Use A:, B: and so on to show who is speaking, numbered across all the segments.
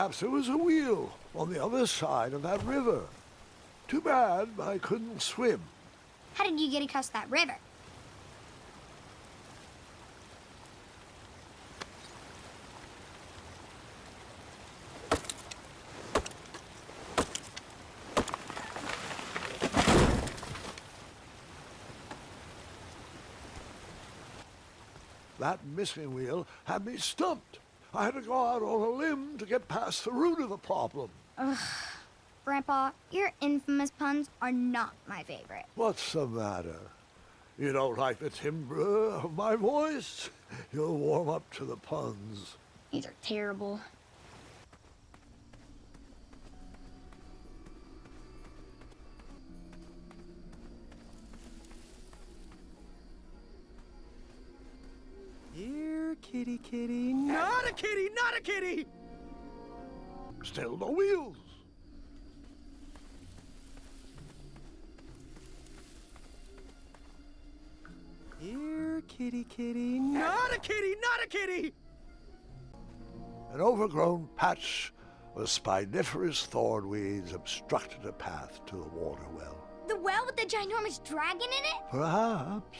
A: Perhaps there was a wheel on the other side of that river. Too bad I couldn't swim.
B: How did you get across that river?
A: That missing wheel had me stumped. I had to go out on a limb to get past the root of the problem.
B: Ugh. Grandpa, your infamous puns are not my favorite.
A: What's the matter? You don't like the timbre of my voice? You'll warm up to the puns.
B: These are terrible.
C: Here, kitty, kitty. Not a kitty, not a kitty!
A: Still no wheels.
C: Here, kitty, kitty. Not a kitty, not a kitty!
A: An overgrown patch of spiniferous thornweeds obstructed a path to the water well.
B: The well with the ginormous dragon in it?
A: Perhaps.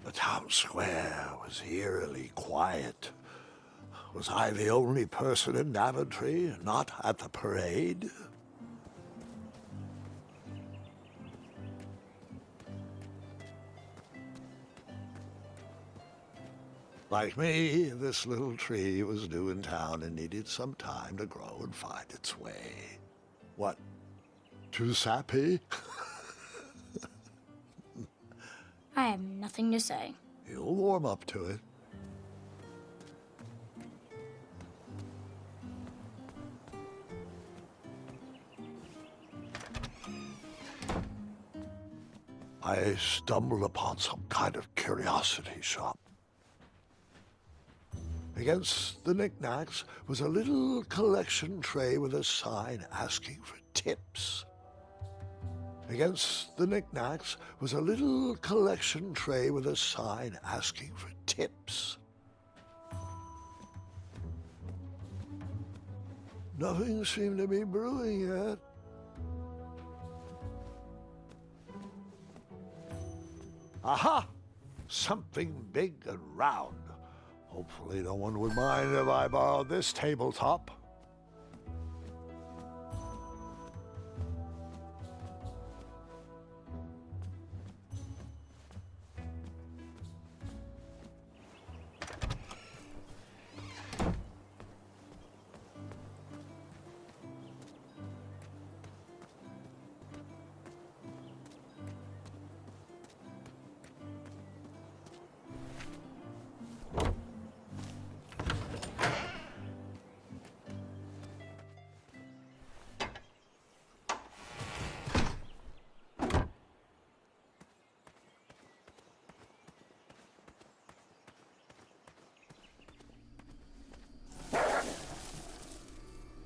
A: The town square was eerily quiet. Was I the only person in Daventry not at the parade? Like me, this little tree was new in town and needed some time to grow and find its way. What? Too sappy?
B: I have nothing to say.
A: You'll warm up to it. I stumbled upon some kind of curiosity shop. Against the knickknacks was a little collection tray with a sign asking for tips. Against the knickknacks was a little collection tray with a sign asking for tips. Nothing seemed to be brewing yet. Aha! Something big and round. Hopefully no one would mind if I borrowed this tabletop.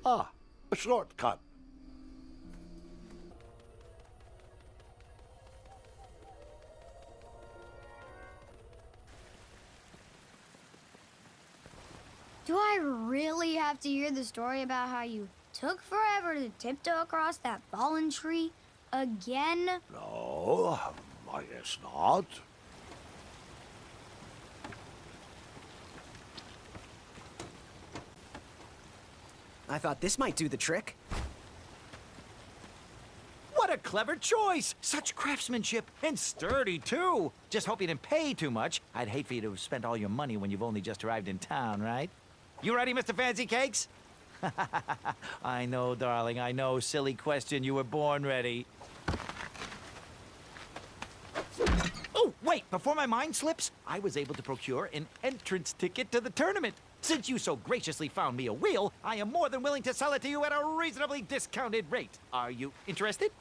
A: Ah, a shortcut.
B: Do I really have to hear the story about how you took forever to tiptoe across that fallen tree again?
A: No, I guess not.
C: I thought this might do the trick.
D: What a clever choice! Such craftsmanship, and sturdy, too! Just hope you didn't pay too much. I'd hate for you to have spent all your money when you've only just arrived in town, right? You ready, Mr. Fancy Cakes? I know, darling, I know. Silly question. You were born ready. Oh, Wait, before my mind slips, I was able to procure an entrance ticket to the tournament. Since you so graciously found me a wheel, I am more than willing to sell it to you at a reasonably discounted rate. Are you interested?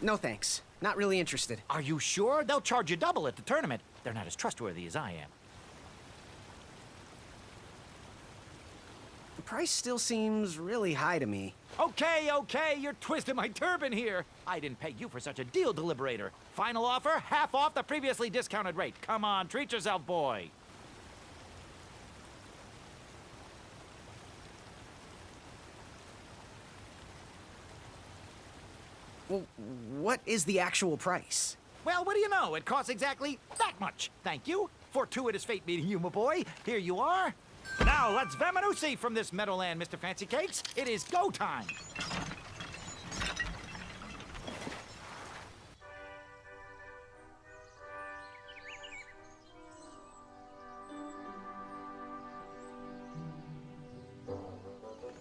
C: No thanks. Not really interested.
D: Are you sure? They'll charge you double at the tournament. They're not as trustworthy as I am.
C: The price still seems really high to me.
D: Okay, you're twisting my turban here. I didn't pay you for such a deal, deliberator. Final offer, half off the previously discounted rate. Come on, treat yourself, boy.
C: Well, what is the actual price?
D: Well, what do you know? It costs exactly that much. Thank you. Fortuitous fate meeting you, my boy. Here you are. Now, let's Vamanusi from this meadowland, Mr. Fancy Cakes. It is go time.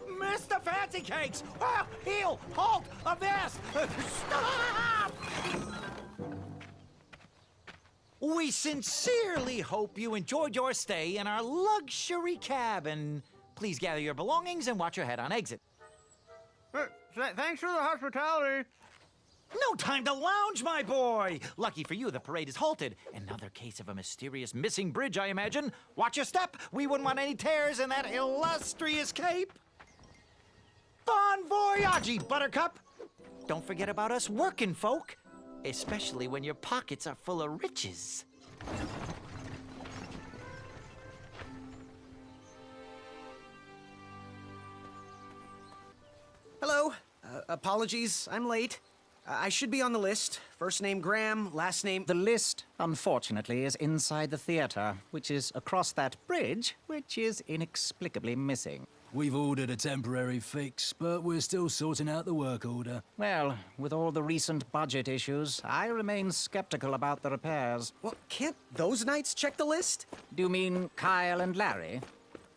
D: Mr. Fancy Cakes! Ah, heel! Halt! Avast! Stop! We sincerely hope you enjoyed your stay in our luxury cabin. Please gather your belongings and watch your head on exit.
E: Thanks for the hospitality.
D: No time to lounge, my boy! Lucky for you, the parade is halted. Another case of a mysterious missing bridge, I imagine. Watch your step. We wouldn't want any tears in that illustrious cape. Bon voyage, Buttercup! Don't forget about us working folk, especially when your pockets are full of riches.
C: Hello. Apologies, I'm late. I should be on the list. First name Graham, last name...
F: The list, unfortunately, is inside the theater, which is across that bridge, which is inexplicably missing.
G: We've ordered a temporary fix, but we're still sorting out the work order.
F: Well, with all the recent budget issues, I remain skeptical about the repairs.
C: Well, can't those knights check the list?
F: Do you mean Kyle and Larry?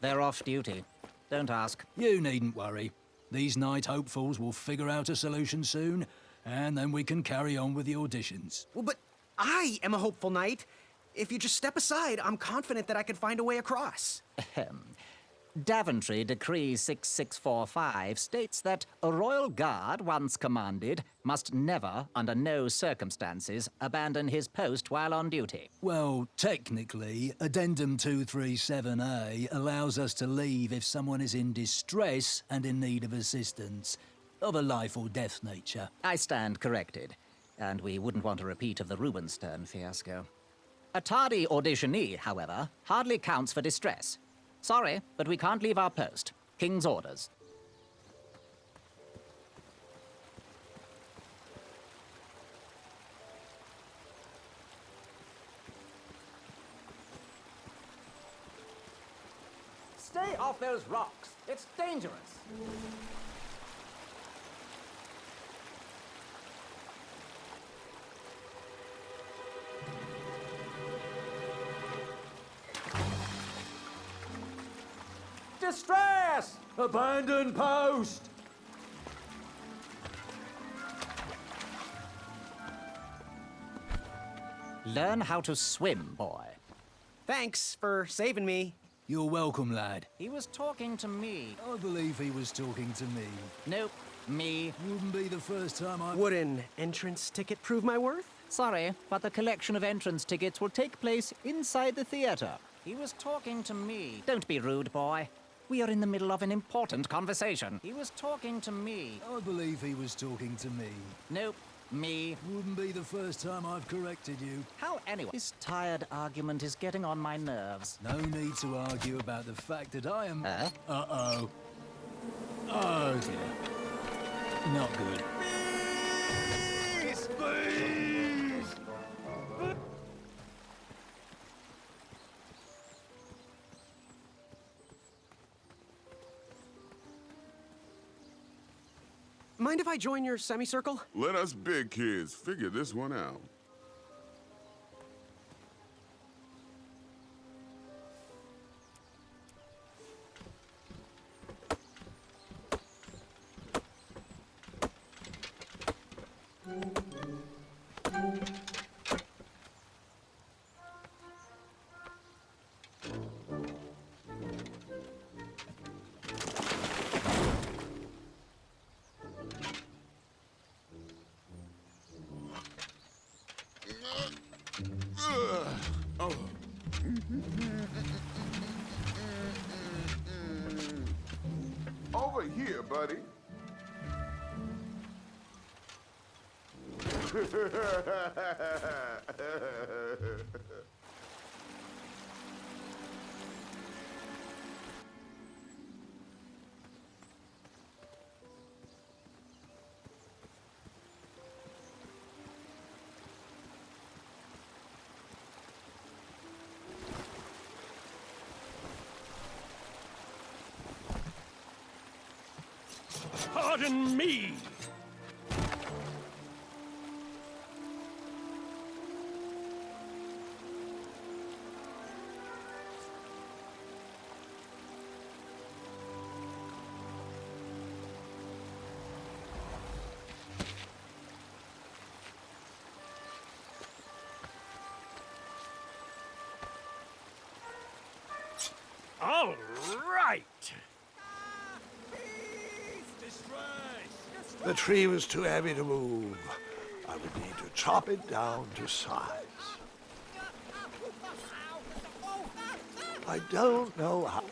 F: They're off duty. Don't ask.
G: You needn't worry. These night hopefuls will figure out a solution soon, and then we can carry on with the auditions.
C: Well, but I am a hopeful knight. If you just step aside, I'm confident that I could find a way across.
F: Daventry Decree 6645 states that a royal guard, once commanded, must never, under no circumstances, abandon his post while on duty.
G: Well, technically, Addendum 237A allows us to leave if someone is in distress and in need of assistance, of a life or death nature.
F: I stand corrected, and we wouldn't want a repeat of the Rubenstern fiasco. A tardy auditionee, however, hardly counts for distress. Sorry, but we can't leave our post. King's orders.
H: Stay off those rocks. It's dangerous. Distress! Abandon post!
F: Learn how to swim, boy.
C: Thanks for saving me.
G: You're welcome, lad.
F: He was talking to me.
G: I believe he was talking to me.
F: Nope, me.
G: Wouldn't be the first time I...
C: Would an entrance ticket prove my worth?
F: Sorry, but the collection of entrance tickets will take place inside the theater. He was talking to me. Don't be rude, boy. We are in the middle of an important conversation. He was talking to me.
G: I believe he was talking to me.
F: Nope, me.
G: Wouldn't be the first time I've corrected you.
F: How anyway? This tired argument is getting on my nerves.
G: No need to argue about the fact that I am...
F: Huh?
G: Uh-oh. Oh, dear. Not good.
E: Please! Please!
C: Mind if I join your semicircle?
I: Let us big kids figure this one out. Over here, buddy.
J: Pardon me. All right.
A: The tree was too heavy to move. I would need to chop it down to size. I don't know how.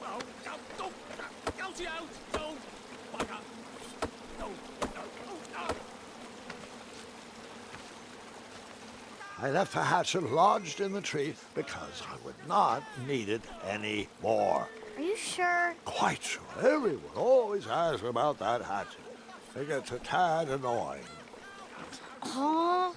A: I left the hatchet lodged in the tree because I would not need it anymore.
B: Are you sure?
A: Quite sure. Everyone always asks about that hatchet. It gets a tad annoying.
B: Huh?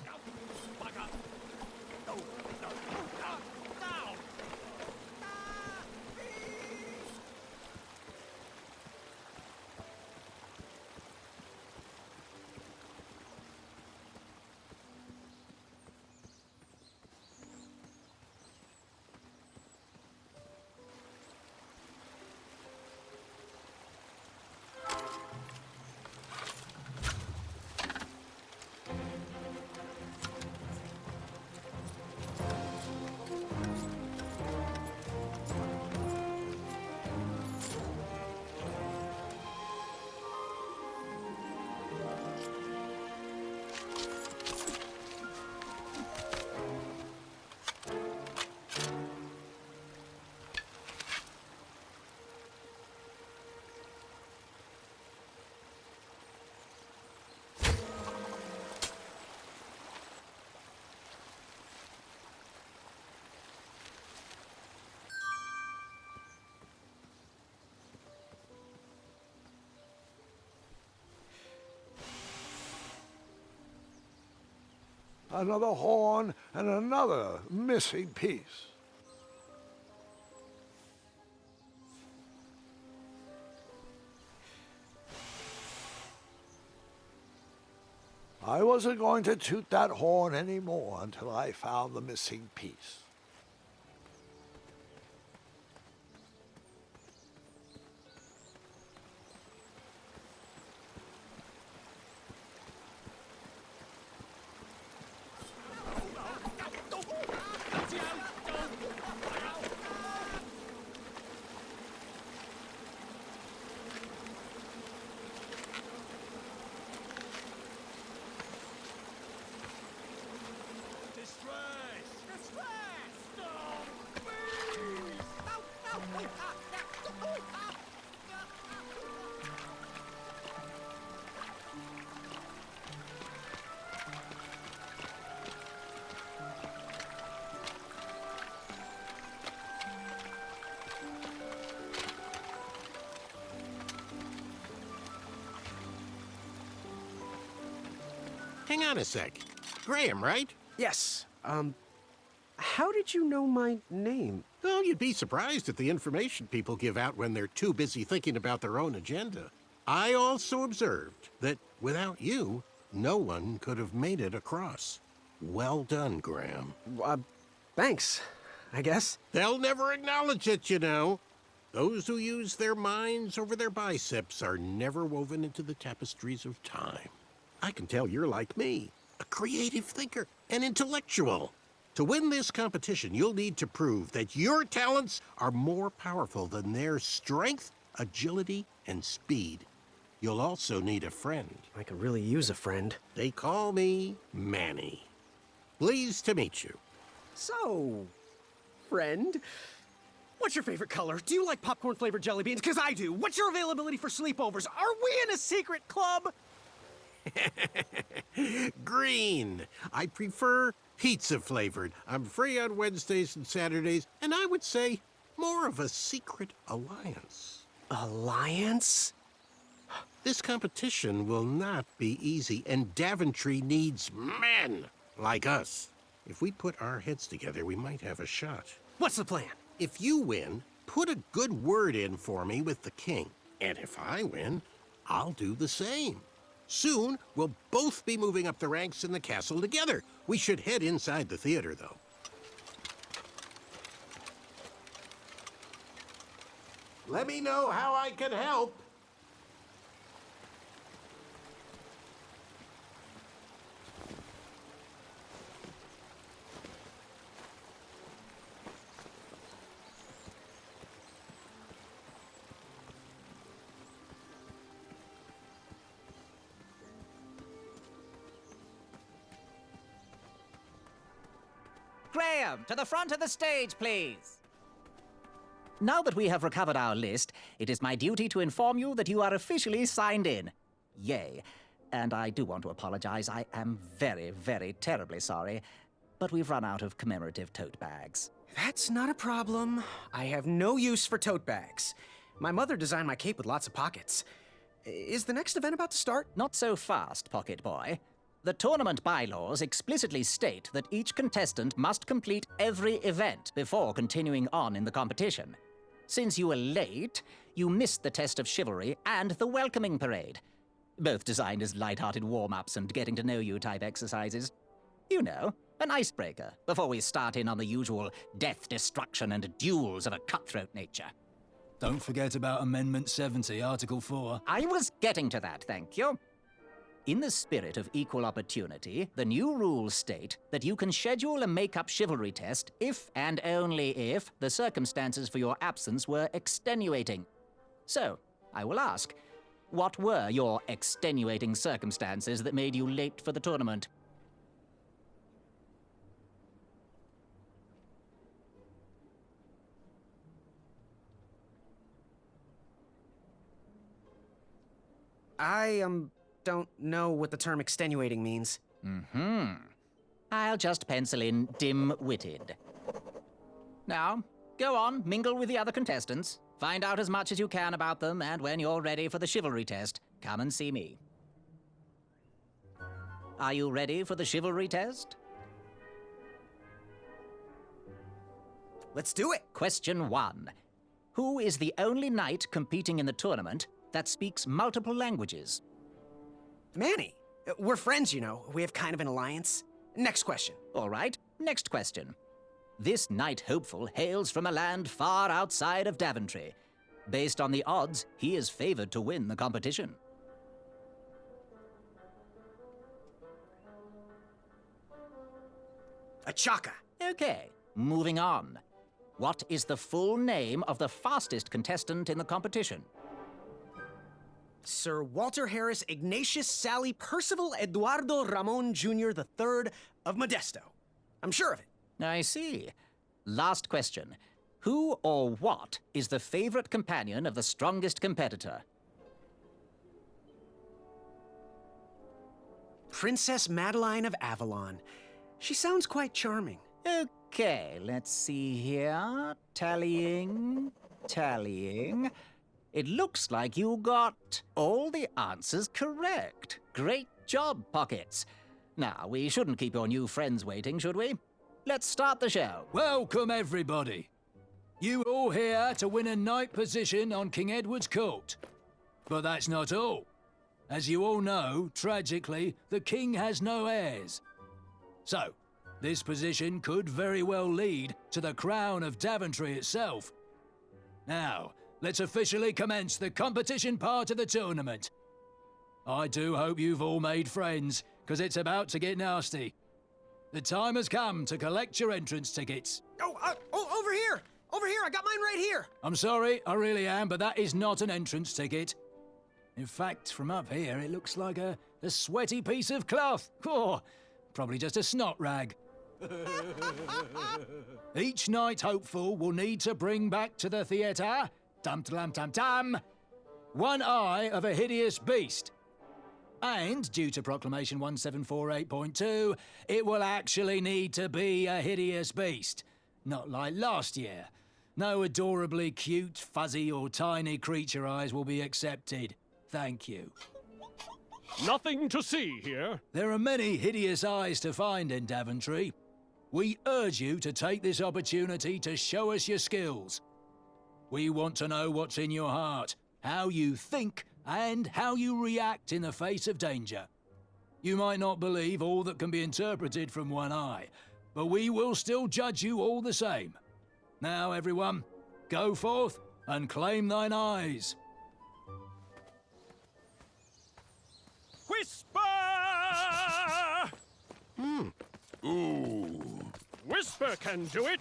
A: Another horn and another missing piece. I wasn't going to toot that horn anymore until I found the missing piece.
K: Hang on a sec. Graham, right?
C: Yes. How did you know my name?
K: Well, you'd be surprised at the information people give out when they're too busy thinking about their own agenda. I also observed that without you, no one could have made it across. Well done, Graham.
C: Thanks, I guess.
K: They'll never acknowledge it, you know. Those who use their minds over their biceps are never woven into the tapestries of time. I can tell you're like me, a creative thinker, an intellectual. To win this competition, you'll need to prove that your talents are more powerful than their strength, agility, and speed. You'll also need a friend.
C: I could really use a friend.
K: They call me Manny. Pleased to meet you.
C: So, friend, What's your favorite color? Do you like popcorn-flavored jelly beans? Because I do. What's your availability for sleepovers? Are we in a secret club?
K: Green. I prefer pizza-flavored. I'm free on Wednesdays and Saturdays, and I would say more of a secret alliance.
C: Alliance?
K: This competition will not be easy, and Daventry needs men like us. If we put our heads together, we might have a shot.
C: What's the plan?
K: If you win, put a good word in for me with the king. And if I win, I'll do the same. Soon, we'll both be moving up the ranks in the castle together. We should head inside the theater, though. Let me know how I can help.
F: Graham, to the front of the stage, please. Now that we have recovered our list, it is my duty to inform you that you are officially signed in. Yay. And I do want to apologize. I am very, very terribly sorry, but we've run out of commemorative tote bags.
C: That's not a problem. I have no use for tote bags. My mother designed my cape with lots of pockets. Is the next event about to start?
F: Not so fast, Pocket Boy. The tournament bylaws explicitly state that each contestant must complete every event before continuing on in the competition. Since you were late, you missed the test of chivalry and the welcoming parade, both designed as light-hearted warm-ups and getting-to-know-you type exercises. You know, an icebreaker before we start in on the usual death, destruction, and duels of a cutthroat nature.
G: Don't forget about Amendment 70, Article 4.
F: I was getting to that, thank you. In the spirit of equal opportunity, the new rules state that you can schedule a make-up chivalry test if and only if the circumstances for your absence were extenuating. So, I will ask, what were your extenuating circumstances that made you late for the tournament?
C: I don't know what the term extenuating means.
F: I'll just pencil in dim-witted. Now, go on, mingle with the other contestants. Find out as much as you can about them, and when you're ready for the chivalry test, come and see me. Are you ready for the chivalry test?
C: Let's do it!
F: Question 1. Who is the only knight competing in the tournament that speaks multiple languages?
C: Manny. We're friends, you know. We have kind of an alliance. Next question.
F: All right, next question. This knight hopeful hails from a land far outside of Daventry. Based on the odds, he is favored to win the competition.
C: A Chaka.
F: Okay, moving on. What is the full name of the fastest contestant in the competition?
C: Sir Walter Harris Ignatius Sally Percival Eduardo Ramon Jr. III of Modesto. I'm sure of it.
F: I see. Last question. Who or what is the favorite companion of the strongest competitor?
C: Princess Madeline of Avalon. She sounds quite charming.
F: Okay, let's see here. Tallying. It looks like you got all the answers correct. Great job, Pockets. Now, we shouldn't keep your new friends waiting, should we? Let's start the show.
G: Welcome, everybody. You all here to win a knight position on King Edward's court. But that's not all. As you all know, tragically, the king has no heirs. So, this position could very well lead to the crown of Daventry itself. Now, let's officially commence the competition part of the tournament. I do hope you've all made friends, because it's about to get nasty. The time has come to collect your entrance tickets.
C: Oh, over here! Over here! I got mine right here!
G: I'm sorry, I really am, but that is not an entrance ticket. In fact, from up here, it looks like a sweaty piece of cloth. Oh, probably just a snot rag. Each knight hopeful will need to bring back to the theatre, dum-dum-dum-dum, one eye of a hideous beast. And, due to Proclamation 1748.2, it will actually need to be a hideous beast. Not like last year. No adorably cute, fuzzy, or tiny creature eyes will be accepted. Thank you.
J: Nothing to see here.
G: There are many hideous eyes to find in Daventry. We urge you to take this opportunity to show us your skills. We want to know what's in your heart, how you think, and how you react in the face of danger. You might not believe all that can be interpreted from one eye, but we will still judge you all the same. Now, everyone, go forth and claim thine eyes.
J: Whisper!
I: Ooh.
J: Whisper can do it.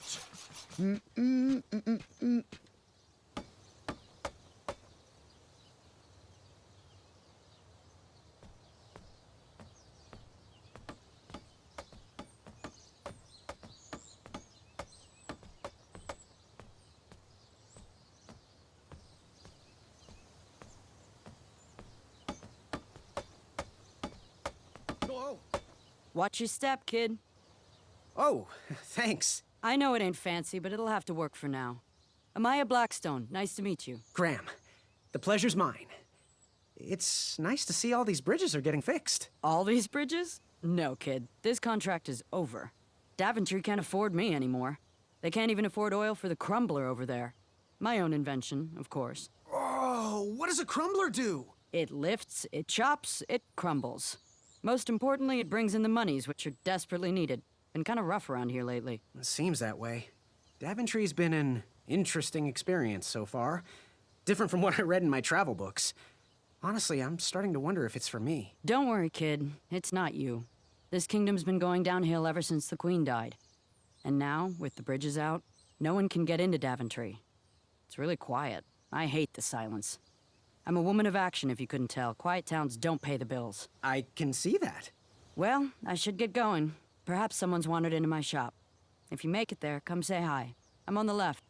L: Watch your step, kid.
C: Oh, thanks.
L: I know it ain't fancy, but it'll have to work for now. Amaya Blackstone, nice to meet you.
C: Graham, the pleasure's mine. It's nice to see all these bridges are getting fixed.
L: All these bridges? No, kid. This contract is over. Daventry can't afford me anymore. They can't even afford oil for the crumbler over there. My own invention, of course.
C: Oh, what does a crumbler do?
L: It lifts, it chops, it crumbles. Most importantly, it brings in the monies, which are desperately needed. Been kind of rough around here lately.
C: It seems that way. Daventry's been an interesting experience so far. Different from what I read in my travel books. Honestly, I'm starting to wonder if it's for me.
L: Don't worry, kid. It's not you. This kingdom's been going downhill ever since the Queen died. And now, with the bridges out, no one can get into Daventry. It's really quiet. I hate the silence. I'm a woman of action, if you couldn't tell. Quiet towns don't pay the bills.
C: I can see that.
L: Well, I should get going. Perhaps someone's wandered into my shop. If you make it there, come say hi. I'm on the left.